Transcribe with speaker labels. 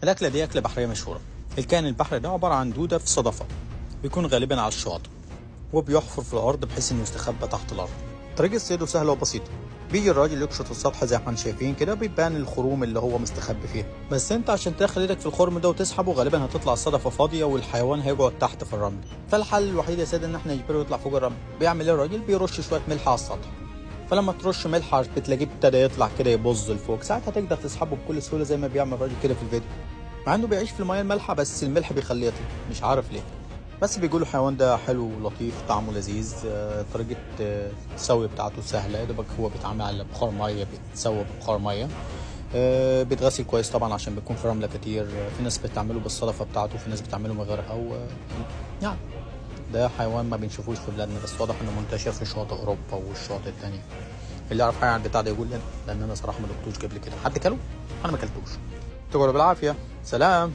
Speaker 1: الأكلة دي أكلة بحرية مشهورة. الكائن البحري ده عبارة عن دودة في صدفة، بيكون غالبا على الشواطئ وبيحفر في الأرض بحيث إنه يستخبى تحت الأرض. طريقة صيده سهلة وبسيطة. بيجي الراجل يقشط السطح زي ما احنا شايفين كده، بيبان الخروم اللي هو مستخبي فيها، بس انت عشان تدخل ايدك في الخرم ده وتسحبه غالبا هتطلع الصدفة فاضية والحيوان هيقعد تحت في الرمل. فالحل الوحيد يا سيدي ان احنا نجبره يطلع فوق الرمل. بيعمل ايه الراجل؟ بيرش شوية ملح على السطح، فلما ترش ملح بتلاقيه ابتدى يطلع كده يبظ لفوق، ساعتها تقدر تسحبه بكل سهولة زي ما بيعمل الراجل كده في الفيديو. مع انه بيعيش في المياه المالحة بس الملح بيخليه يطلع، مش عارف ليه. بس بيقولوا الحيوان ده حلو ولطيف، طعمه لذيذ. طريقة التسوية بتاعته سهلة، يا دوبك هو بيتعمل على بخار مية، بيتسوى ببخار مية. بيتغسل كويس طبعا عشان بيكون في رملة كتير. في ناس بتعمله بالصدفة بتاعته، في ناس بتعمله من غيرها يعني ده حيوان ما بنشوفوش في بلادنا، بس واضح انه منتشر في شواطئ اوروبا والشواطئ التانية. اللي يعرف حاجة عن البتاع ده يقول لنا، لان انا صراحة ما دقتوش قبل كده. حد كله؟ انا ما كلتوش. تقعدوا بالعافية. سلام.